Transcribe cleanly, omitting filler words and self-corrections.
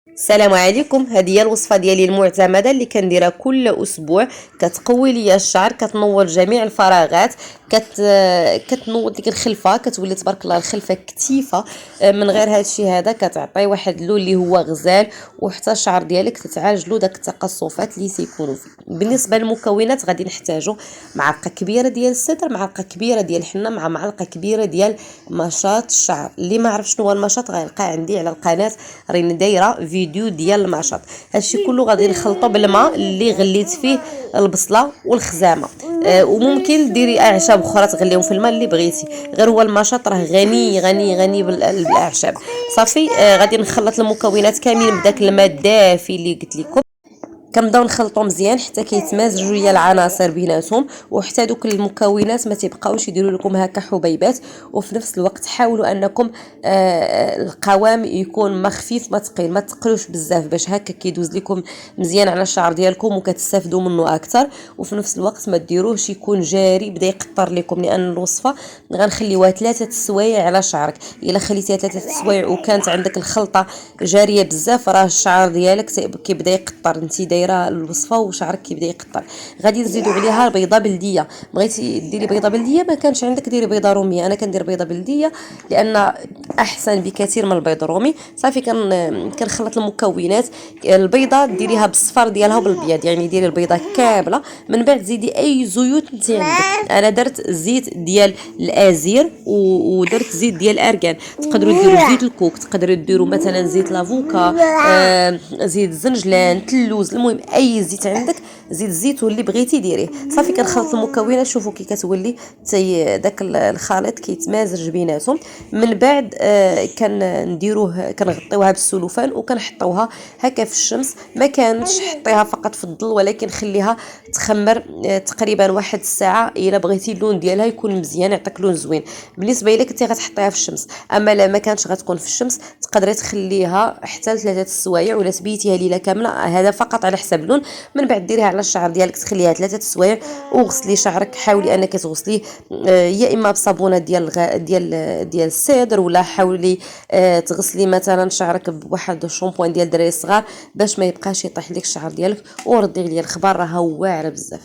السلام عليكم. هذه هي الوصفه ديالي المعتمده اللي كنديرها كل اسبوع. كتقوي ليا الشعر، كتنور جميع الفراغات، كتنوض ديك الخلفه، كتولي تبارك الله الخلفه كثيفه. من غير هذا الشيء هذا كتعطي واحد اللون اللي هو غزال، وحتى الشعر ديالك تتعالج له داك التقصفات اللي تيكونوا فيه. بالنسبه للمكونات غادي نحتاجوا معلقه كبيره ديال السدر، معلقه كبيره ديال الحنه، مع معلقه كبيره ديال مشاط الشعر. اللي ما عرف شنو هو المشاط غيلقاه عندي على القناه، راني دايره فيديو ديال المشاط. هادشي كله غادي نخلطو بالماء اللي غليت فيه البصله والخزامه. وممكن ديري اعشاب اخرى تغليهم في الماء اللي بغيتي، غير هو المشاط راه غني غني غني بالاعشاب. صافي. غادي نخلط المكونات كاملين بداك الماء الدافي اللي قلت لكم. كنبداو نخلطو مزيان حتى كيتمازجوا ليا العناصر بيناتهم، وحتى دوك المكونات ما تيبقاوش يديروا لكم هكا حبيبات. وفي نفس الوقت حاولوا انكم القوام يكون ما خفيف ما ثقيل، ما تقلوش بزاف باش هكا كيدوز لكم مزيان على الشعر ديالكم وكتستافدوا منه اكثر. وفي نفس الوقت ما ديروهش يكون جاري بدا يقطر لكم، لان الوصفه غنخليوها 3 سوايع على شعرك. الا خليتيها 3 سوايع وكانت عندك الخلطه جاريه بزاف، راه الشعر ديالك كيبدا يقطر. انت دايره الوصفه وشعرك كيبدا يقطر. غادي نزيدوا عليها بيضه بلديه. بغيتي ديري بيضه بلديه، ما كانش عندك ديري بيضه روميه. انا كندير بيضه بلديه لان احسن بكثير من البيض الرومي. صافي كنخلط المكونات. البيضه ديريها بالصفار ديالها وبالبيض، يعني ديري البيضه كامله. من بعد زيدي اي زيوت انت عندك. انا درت زيت ديال الازير ودرت زيت ديال الارغان. تقدروا ديروا زيت الكوك، تقدروا ديروا مثلا زيت لافوكا، زيت الزنجلان، تلوز، المهم اي زيت عندك، زيت الزيتون اللي بغيتي ديريه. صافي كنخلط المكونات. شوفوا كي كتولي داك الخليط كيتمازج بيناتهم. من بعد كنديروه، كنغطيوها بالسلوفان وكنحطوها هكا في الشمس. ما كانش حطيها فقط في الظل، ولكن خليها تخمر تقريبا 1 ساعه الا بغيتي اللون ديالها يكون مزيان، يعطيك لون زوين. بالنسبه الا كنتي غتحطيها في الشمس. اما لا ما كانتش غتكون في الشمس، تقدري تخليها حتى ل3 سوايع ولا تبيتيها ليله كامله، هذا فقط على حسب اللون. من بعد ديريها على الشعر ديالك، تخليها 3 سوايع وغسلي شعرك. حاولي انك تغسليه يا اما بصابونه ديال السيدر، ولا حاولي تغسلي مثلا شعرك بواحد الشامبوان ديال الدراري الصغار باش ما يبقاش يطيح لك الشعر ديالك. وردي ليا الخبار راه واعره بزاف.